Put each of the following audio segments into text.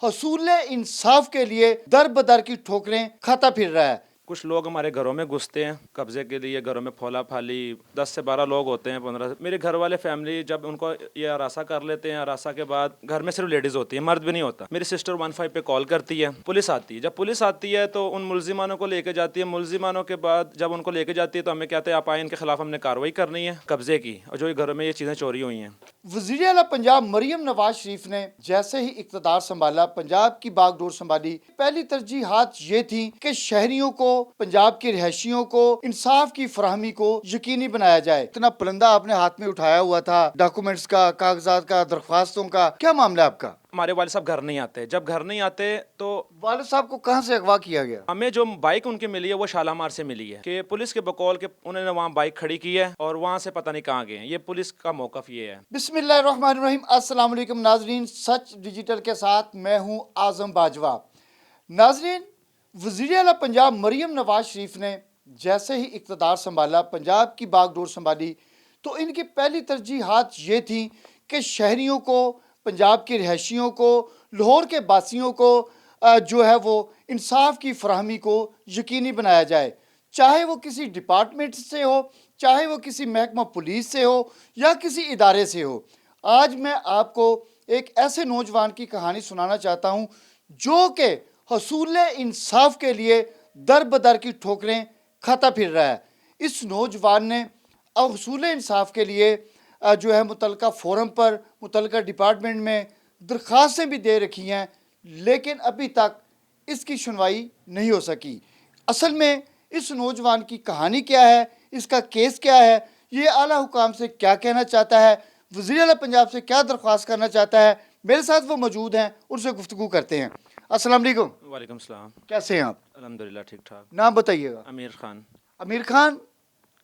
हसूल इंसाफ के लिए दर बदर की ठोकरें खाता फिर रहा है। कुछ लोग हमारे घरों में घुसते हैं कब्जे के लिए, घरों में फोला फाली 10 से 12 लोग होते हैं, 15 मेरे घर वाले फैमिली जब उनको ये अरासा कर लेते हैं, अरासा के बाद घर में सिर्फ लेडीज़ होती है, मर्द भी नहीं होता। मेरी सिस्टर 15 पे कॉल करती है, पुलिस आती है। जब पुलिस आती है तो उन मुलजिमानों को लेके जाती है। मुलजिमानों के बाद जब उनको लेके जाती है तो हमें कहते हैं आप आए, इनके खिलाफ हमने कार्रवाई करनी है कब्जे की, और जो घरों में ये चीज़ें चोरी हुई हैं। वज़ीर आला पंजाब मरियम नवाज शरीफ ने जैसे ही इक़्तिदार संभाला, पंजाब की बागडोर संभाली, पहली तरजीहात ये थी कि शहरियों को, पंजाब के रिहायशियों को इंसाफ की फराहमी को यकीनी बनाया जाए। इतना पलंदा आपने हाथ में उठाया हुआ था, डॉक्यूमेंट्स का, कागजात का, दरख्वास्तों का, क्या मामला है आपका? हमारे वाले साहब घर नहीं आते। जब घर नहीं आते तो वालिद साहब को कहाँ से अगवा किया गया? हमें जो बाइक उनकी मिली है वो शालामार से मिली है कि पुलिस के बकौल के उन्होंने वहाँ बाइक खड़ी की है और वहाँ से पता नहीं कहाँ गए हैं। ये पुलिस का मौकफ ये है। बिस्मिल्लाहिर्रहमानिर्रहीम। अस्सलाम वालेकुम नाजरीन, सच डिजिटल के साथ मैं हूँ आज़म बाजवा। नाजरीन, वज़ीर आला पंजाब मरियम नवाज शरीफ ने जैसे ही इक़्तिदार संभाला, पंजाब की बागडोर संभाली, तो इनकी पहली तरजीहात ये थी कि शहरियों को, पंजाब के रिहायशियों को, लाहौर के बासियों को जो है वो इंसाफ की फराहमी को यकीनी बनाया जाए। चाहे वो किसी डिपार्टमेंट से हो, चाहे वो किसी महकमा पुलिस से हो या किसी इदारे से हो। आज मैं आपको एक ऐसे नौजवान की कहानी सुनाना चाहता हूँ जो कि हसूल इंसाफ के लिए दर बदर की ठोकरें खाता फिर रहा है। इस नौजवान ने हसूल इंसाफ के लिए जो है मुतलका फोरम पर, मुतलका डिपार्टमेंट में दरख्वास्तें भी दे रखी हैं, लेकिन अभी तक इसकी सुनवाई नहीं हो सकी। असल में इस नौजवान की कहानी क्या है, इसका केस क्या है, ये आला हुकाम से क्या कहना चाहता है, वज़ीर आला पंजाब से क्या दरख्वास्त करना चाहता है, मेरे साथ वो मौजूद हैं, उनसे गुफ्तगू करते हैं। अस्सलाम वालेकुम। वालेकुम सलाम। कैसे हैं आप? अल्हम्दुलिल्लाह ठीक ठाक। नाम बताइएगा। अमीर खान। अमीर खान,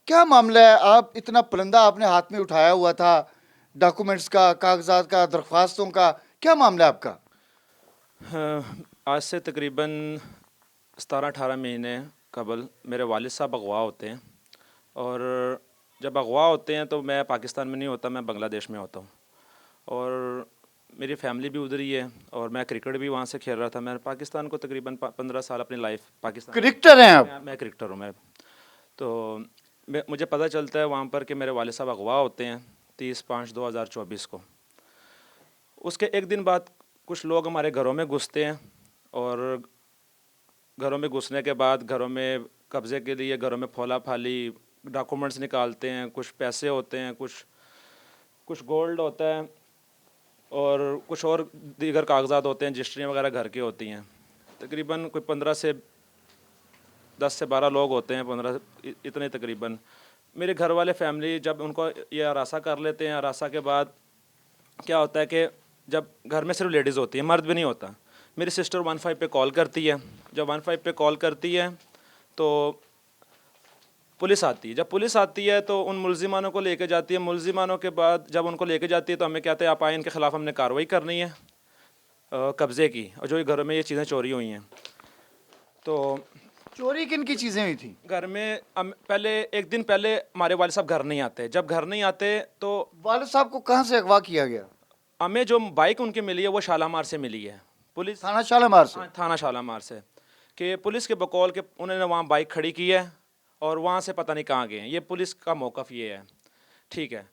क्या मामला है? आप इतना पलंदा आपने हाथ में उठाया हुआ था, डॉक्यूमेंट्स का, कागजात का, दरख्वास्तों का, क्या मामला है आपका? आज से तकरीबन 17-18 महीने कबल मेरे वालिद साहब अगवा होते हैं, और जब अगवा होते हैं तो मैं पाकिस्तान में नहीं होता, मैं बांग्लादेश में होता हूँ, और मेरी फैमिली भी उधर ही है, और मैं क्रिकेट भी वहाँ से खेल रहा था। मैं पाकिस्तान को तकरीबन 15 साल अपनी लाइफ पाकिस्तान। क्रिकेटर हैं आप? मैं क्रिकेटर हूँ। मैं तो मुझे पता चलता है वहाँ पर कि मेरे वालिद साहब अगवा होते हैं 30/5/2024 को। उसके एक दिन बाद कुछ लोग हमारे घरों में घुसते हैं, और घरों में घुसने के बाद घरों में कब्ज़े के लिए घरों में फोला फाली डॉक्यूमेंट्स निकालते हैं। कुछ पैसे होते हैं, कुछ गोल्ड होता है, और कुछ और दीगर कागजात होते हैं, रजिस्ट्रियाँ वगैरह घर की होती हैं। तकरीबन कोई 15 से 10 से 12 लोग होते हैं, 15 इतने तकरीबन। मेरे घर वाले फैमिली जब उनको ये अरासा कर लेते हैं, अरासा के बाद क्या होता है कि जब घर में सिर्फ लेडीज़ होती है, मर्द भी नहीं होता। मेरी सिस्टर 15 पे कॉल करती है। जब 15 पे कॉल करती है तो पुलिस आती है। जब पुलिस आती है तो उन मुलजिमानों को लेके जाती है। मुलजिमानों के बाद जब उनको लेके जाती है तो हमें कहते हैं आप आए, इनके खिलाफ हमने कार्रवाई करनी है कब्ज़े की, और जो घरों में ये चीज़ें चोरी हुई हैं। तो चोरी किन की चीज़ें हुई थी? घर में पहले एक दिन पहले हमारे वाले साहब घर नहीं आते। जब घर नहीं आते तो वालिद साहब को कहाँ से अगवा किया गया? हमें जो बाइक उनकी मिली है वो शालामार से मिली है। पुलिस थाना शालामार से? थाना शालामार से, कि पुलिस के बकौल के उन्होंने वहाँ बाइक खड़ी की है और वहाँ से पता नहीं कहाँ गए हैं। ये पुलिस का मौकफ ये है, ठीक है।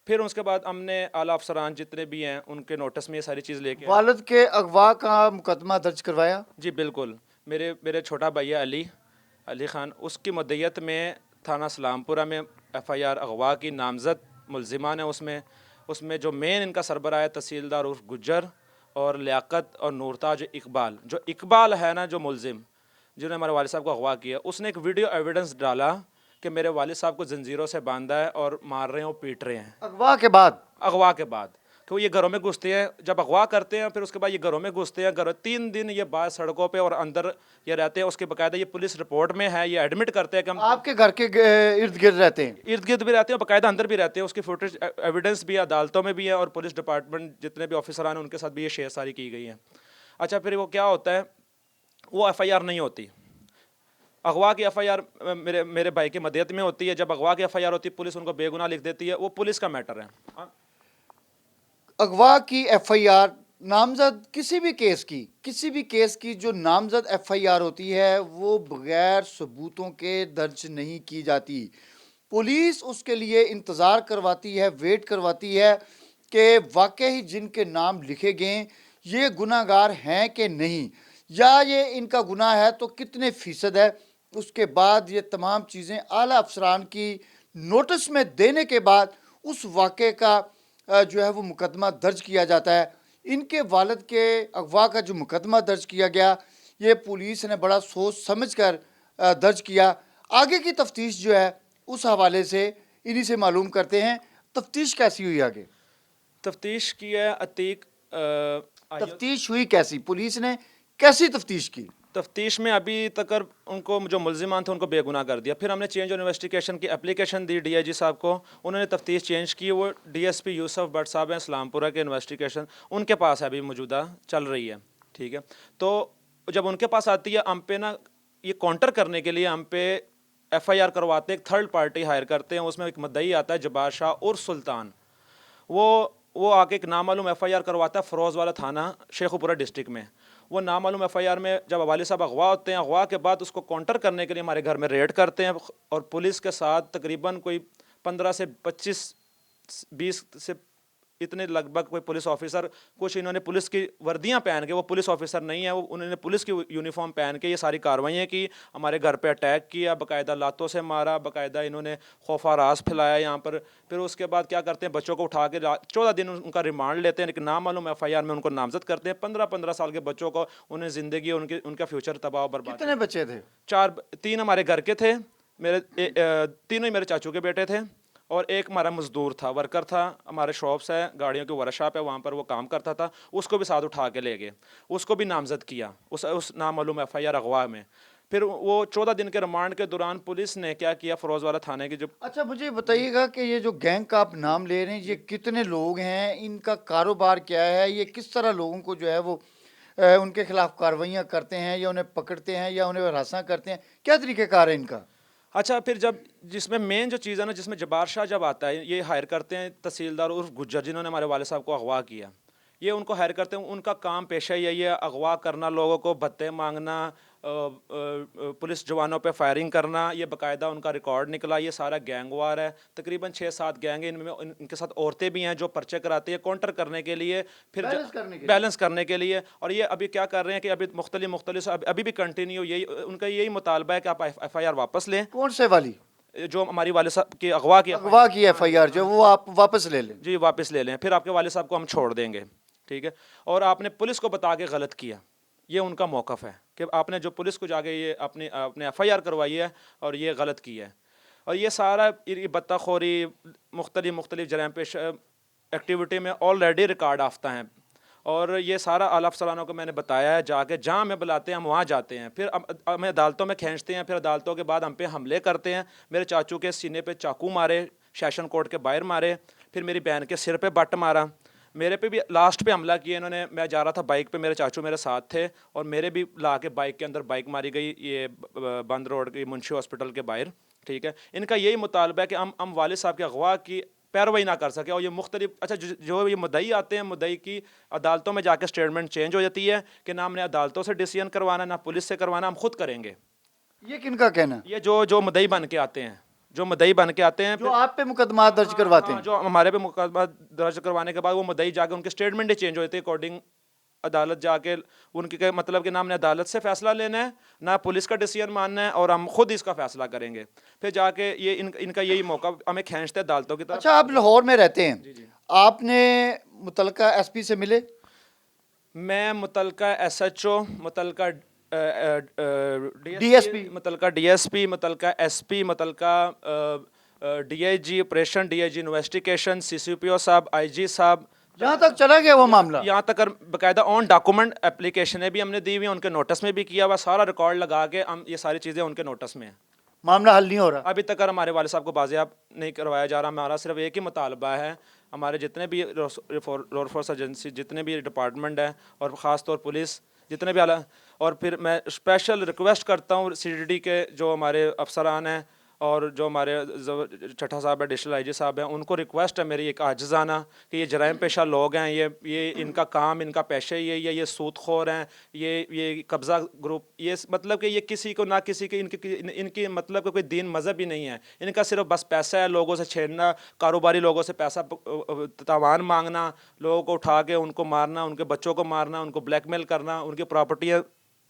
फिर उसके बाद हमने आला अफसरान जितने भी हैं उनके नोटिस में ये सारी चीज़ लेके वालिद के अगवा का मुकदमा दर्ज करवाया? जी बिल्कुल। मेरे छोटा भैया अली ख़ान, उसकी मदयत में थाना सलामपुरा में FIR अगवा की नामज़द मुलजिमान है। उसमें जो मेन इनका सरबराह है तहसीलदार उर्फ गुज्जर, और लियाकत और नूरताज इकबाल है ना, जो मुलजिम जिन्होंने हमारे वालिद साहब को अगवा किया, उसने एक वीडियो एविडेंस डाला कि मेरे वालिद साहब को जंजीरों से बांधा है और मार रहे हैं और पीट रहे हैं। अगवा के बाद? अगवा के बाद कि वो ये घरों में घुसते हैं। जब अगवा करते हैं फिर उसके बाद ये घरों में घुसते हैं। 3 दिन ये बाहर सड़कों पे और अंदर ये रहते हैं। उसके बाकायदा ये पुलिस रिपोर्ट में है, ये एडमिट करते हैं कि हम आपके घर के इर्द गिर्द रहते हैं? इर्द गिर्द भी रहते हैं, बाकायदा अंदर भी रहते हैं। उसकी फुटेज एविडेंस भी अदालतों में भी है, और पुलिस डिपार्टमेंट जितने भी ऑफिसरान हैं उनके साथ भी ये शेयर सारी की गई है। अच्छा, फिर वो क्या होता है, वो FIR नहीं होती। अगवा की FIR मेरे भाई की मदद में होती है। जब अगवा की FIR होती है पुलिस उनको बेगुनाह लिख देती है। वो पुलिस का मैटर है। अगवा की FIR नामजद किसी भी केस की जो नामजद एफआईआर होती है वो बगैर सबूतों के दर्ज नहीं की जाती। पुलिस उसके लिए इंतज़ार करवाती है, वेट करवाती है कि वाकई जिनके नाम लिखे गए ये गुनाहगार हैं कि नहीं, या ये इनका गुनाह है तो कितने फीसद है। उसके बाद ये तमाम चीज़ें आला अफसरान की नोटिस में देने के बाद उस वाक़े का जो है वो मुकदमा दर्ज किया जाता है। इनके वालिद के अगवा का जो मुकदमा दर्ज किया गया, ये पुलिस ने बड़ा सोच समझ कर दर्ज किया। आगे की तफ्तीश जो है उस हवाले से इन्हीं से मालूम करते हैं। तफ्तीश कैसी हुई आगे? तफ्तीश की है अतीक तफ्तीश हुई कैसी? पुलिस ने कैसी तफ्तीश की? तफ्तीश में अभी तक उनको जो मुलजिमान थे उनको बेगुनाह कर दिया। फिर हमने चेंज ऑफ इन्वेस्टिगेशन की एप्लीकेशन दी डीआईजी साहब को, उन्होंने तफ्तीश चेंज की। वो डीएसपी यूसुफ भट्ट साहब हैं इस्लामपुरा के, इन्वेस्टिगेशन उनके पास है अभी मौजूदा चल रही है। ठीक है, तो जब उनके पास आती है हम पे ना ये काउंटर करने के लिए हम पे एफआईआर करवाते हैं, एक थर्ड पार्टी हायर करते हैं। उसमें एक मुद्दई आता है जब्बार शाह और सुल्तान, वो आके एक नामालूम एफआईआर करवाता है फरोज वाला थाना शेखुपुरा डिस्ट्रिक्ट में। वो नामालूम एफआईआर में जब वालिद साहब अगवा होते हैं, अगवा के बाद उसको काउंटर करने के लिए हमारे घर में रेड करते हैं और पुलिस के साथ तकरीबन कोई 15 से 25 20 से इतने लगभग कोई पुलिस ऑफिसर, कुछ इन्होंने पुलिस की वर्दियां पहन के, वो पुलिस ऑफिसर नहीं है, वो उन्होंने पुलिस की यूनिफॉर्म पहन के ये सारी कार्रवाइयाँ की। हमारे घर पे अटैक किया, बाकायदा लातों से मारा, बाकायदा इन्होंने खौफा राज फैलाया यहाँ पर। फिर उसके बाद क्या करते हैं, बच्चों को उठा के 14 दिन उनका रिमांड लेते हैं, लेकिन नामालूम एफआईआर में उनको नामजद करते हैं। 15-15 साल के बच्चों को, उन्हें ज़िंदगी उनका फ्यूचर तबाह बर्बाद। कितने बच्चे थे? 3 हमारे घर के थे, तीनों ही मेरे चाचू के बेटे थे और एक हमारा मजदूर था, वर्कर था। हमारे शॉप्स है, गाड़ियों की वर्कशॉप है, वहाँ पर वो काम करता था। उसको भी साथ उठा के ले गए, उसको भी नामजद किया उस नामालूम एफआईआर अगवा में। फिर वो 14 दिन के रिमांड के दौरान पुलिस ने क्या किया, फरोज वाला थाने की जो। अच्छा, मुझे बताइएगा कि ये जो गैंग का आप नाम ले रहे हैं, ये कितने लोग हैं, इनका कारोबार क्या है, ये किस तरह लोगों को जो है वो उनके खिलाफ कार्रवाइयाँ करते हैं या उन्हें पकड़ते हैं या उन्हें हरासा करते हैं, क्या तरीक़ेकार है इनका? अच्छा, फिर जब जिसमें मेन जो चीज़ है ना, जिसमें जब्बार शाह जब आता है, ये हायर करते हैं तहसीलदार उर्फ गुज्जर, जिन्होंने हमारे वाले साहब को अगवा किया। ये उनको हायर करते हैं, उनका काम पेशा यही है, अगवा करना, लोगों को भत्ते मांगना, पुलिस जवानों पे फायरिंग करना। ये बाकायदा उनका रिकॉर्ड निकला। ये सारा गैंग वार है, तकरीबन 6-7 गैंग है। इनके साथ औरतें भी हैं जो पर्चे कराती है काउंटर करने के लिए, फिर बैलेंस करने के लिए। और ये अभी क्या कर रहे हैं कि अभी मुख्तलिफ अभी भी कंटिन्यू यही उनका यही मुतालबा है कि आप एफआईआर वापस लें। कौन से वाली? जो हमारी वाले साहब की अगवा की एफआईआर जो वो आप वापस ले लें। जी, वापस ले लें, फिर आपके वाले साहब को हम छोड़ देंगे। ठीक है, और आपने पुलिस को बता के गलत किया, ये उनका मौक़िफ़ है कि आपने जो पुलिस को जाके ये आपने एफआईआर करवाई है और ये गलत किया है। और ये सारा बत्ताखोरी, मुख्तलिफ जराइम पेश एक्टिविटी में ऑलरेडी रिकॉर्ड आफ्ता हैं। और ये सारा आला अफसरानों को मैंने बताया है, जाके जहाँ हमें बुलाते हैं हम वहाँ जाते हैं, फिर हमें अदालतों में खींचते हैं, फिर अदालतों के बाद हम पे हमले करते हैं। मेरे चाचू के सीने पे चाकू मारे, सेशन कोर्ट के बाहर मारे, फिर मेरी बहन के सिर पे बट मारा, मेरे पे भी लास्ट पे हमला किया इन्होंने। मैं जा रहा था बाइक पे, मेरे चाचू मेरे साथ थे और मेरे भी ला के बाइक के अंदर बाइक मारी गई, ये बंद रोड की मुंशी हॉस्पिटल के बाहर। ठीक है, इनका यही मुतालबा है कि हम वालिद साहब के अगवा की पैरवाई ना कर सके। और ये मुख्तलिफ अच्छा जो ये मुद्दई आते हैं, मुद्दई की अदालतों में जाके स्टेटमेंट चेंज हो जाती है कि ना हमने अदालतों से डिसीजन करवाना, ना पुलिस से करवाना, हम खुद करेंगे। ये किनका कहना? ये जो मुद्दई बन के आते हैं, जो मुद्दई बन के आते हैं, जो आप पे मुकदमा दर्ज करवाते हैं। जो हमारे पे मुकदमा दर्ज करवाने के बाद वो मुद्दई जाके उनके स्टेटमेंट ही चेंज हो जाती है अकॉर्डिंग अदालत जाके। उनके मतलब कि ना हमने अदालत से फ़ैसला लेना है, ना पुलिस का डिसीजन मानना है, और हम खुद इसका फ़ैसला करेंगे। फिर जाके ये इनका यही मौका हमें खींचते हैं अदालतों की तरफ। अच्छा, आप लाहौर में रहते हैं, आपने मुतलका एसपी से मिले? मैं मुतलका SHO, मुतलका DSP, मुतलका DSP, मुतलका SP, मुतलका DIG operation, DIG investigation, CCPO साहब, IG साहब, जहाँ तक चला गया वो मामला, यहाँ तक बाकायदा ऑन डॉक्यूमेंट एप्लीकेशनें भी हमने दी हुई हैं, उनके नोटिस में भी किया हुआ, सारा रिकॉर्ड लगा के हम ये सारी चीज़ें उनके नोटिस में हैं। मामला हल नहीं हो रहा अभी तक हमारे वाले साहब को बाजियाब नहीं करवाया जा रहा। हमारा सिर्फ एक ही मुतालबा है, हमारे जितने भी लॉ फोर्स एजेंसी, जितने भी डिपार्टमेंट है और ख़ास तौर पुलिस, जितने भी आला, और फिर मैं स्पेशल रिक्वेस्ट करता हूँ CDD के जो हमारे अफसरान हैं اور جو ہمارے چٹھا صاحب ہے ڈیشل آئی جی صاحب ہیں ان کو ریکویسٹ ہے میری ایک عاجزانہ کہ یہ جرائم پیشہ لوگ ہیں، یہ ان کا کام ان کا پیشہ ہی ہے، یہ سود خور ہیں، یہ قبضہ گروپ، یہ مطلب کہ یہ کسی کو نہ کسی کے ان کی مطلب کہ کوئی دین مذہب ہی نہیں ہے، ان کا صرف بس پیسہ ہے، لوگوں سے چھیڑنا، کاروباری لوگوں سے پیسہ تاوان مانگنا، لوگوں کو اٹھا کے ان کو مارنا، ان کے بچوں کو مارنا، ان کو بلیک میل کرنا، ان کی پراپرٹیاں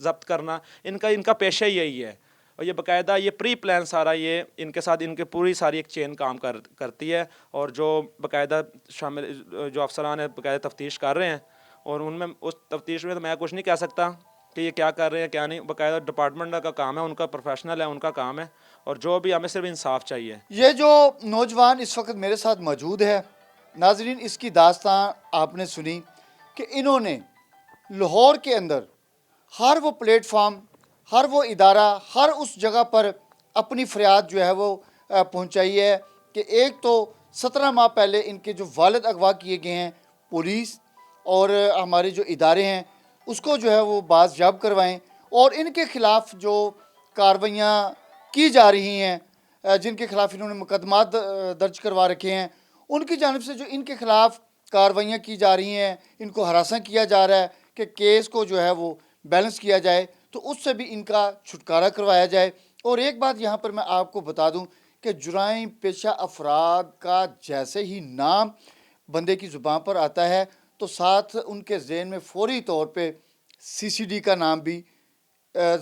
ضبط کرنا، ان کا پیشہ ہی یہی ہے۔ اور یہ باقاعدہ یہ پری پلان سارا یہ ان کے ساتھ ان کے پوری ساری ایک چین کام کرتی ہے، اور جو باقاعدہ شامل جو افسران ہیں باقاعدہ تفتیش کر رہے ہیں، اور ان میں اس تفتیش میں تو میں کچھ نہیں کہہ سکتا کہ یہ کیا کر رہے ہیں کیا نہیں، باقاعدہ ڈپارٹمنٹ کا کام ہے، ان کا پروفیشنل ہے، ان کا کام ہے، اور جو بھی ہمیں صرف انصاف چاہیے۔ یہ جو نوجوان اس وقت میرے ساتھ موجود ہے ناظرین، اس کی داستان آپ نے سنی کہ انہوں نے لاہور کے اندر ہر وہ پلیٹ فارم، ہر وہ ادارہ، ہر اس جگہ پر اپنی فریاد جو ہے وہ پہنچائی ہے کہ ایک تو 17 ماہ پہلے ان کے جو والد اغوا کیے گئے ہیں، پولیس اور ہمارے جو ادارے ہیں اس کو جو ہے وہ بازیاب کروائیں، اور ان کے خلاف جو کارروائیاں کی جا رہی ہیں، جن کے خلاف انہوں نے مقدمات درج کروا رکھے ہیں، ان کی جانب سے جو ان کے خلاف کارروائیاں کی جا رہی ہیں، ان کو ہراساں کیا جا رہا ہے کہ کیس کو جو ہے وہ بیلنس کیا جائے، تو اس سے بھی ان کا چھٹکارا کروایا جائے۔ اور ایک بات یہاں پر میں آپ کو بتا دوں کہ جرائم پیشہ افراد کا جیسے ہی نام بندے کی زبان پر آتا ہے تو ساتھ ان کے ذہن میں فوری طور پہ سی سی ڈی کا نام بھی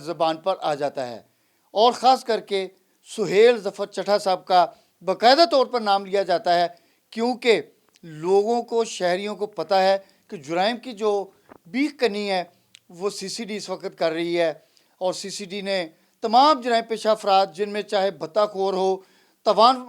زبان پر آ جاتا ہے، اور خاص کر کے سہیل ظفر چٹھا صاحب کا باقاعدہ طور پر نام لیا جاتا ہے، کیونکہ لوگوں کو، شہریوں کو پتہ ہے کہ جرائم کی جو بیک کنی ہے وہ سی سی ڈی اس وقت کر رہی ہے، اور سی سی ڈی نے تمام جرائم پیشہ افراد، جن میں چاہے بھتہ خور ہو، تاوان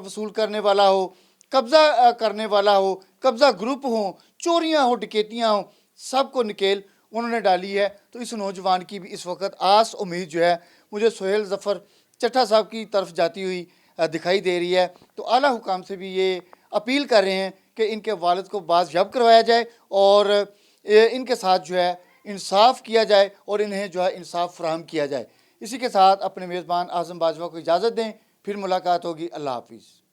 وصول کرنے والا ہو، قبضہ کرنے والا ہو، قبضہ گروپ ہوں، چوریاں ہوں، ڈکیتیاں ہوں، سب کو نکیل انہوں نے ڈالی ہے۔ تو اس نوجوان کی بھی اس وقت آس امید جو ہے مجھے سہیل ظفر چٹھا صاحب کی طرف جاتی ہوئی دکھائی دے رہی ہے۔ تو اعلیٰ حکام سے بھی یہ اپیل کر رہے ہیں کہ ان کے والد کو بازیاب کروایا جائے، اور ان کے ساتھ جو ہے انصاف کیا جائے، اور انہیں جو ہے انصاف فراہم کیا جائے۔ اسی کے ساتھ اپنے میزبان اعظم باجوہ کو اجازت دیں، پھر ملاقات ہوگی۔ اللہ حافظ۔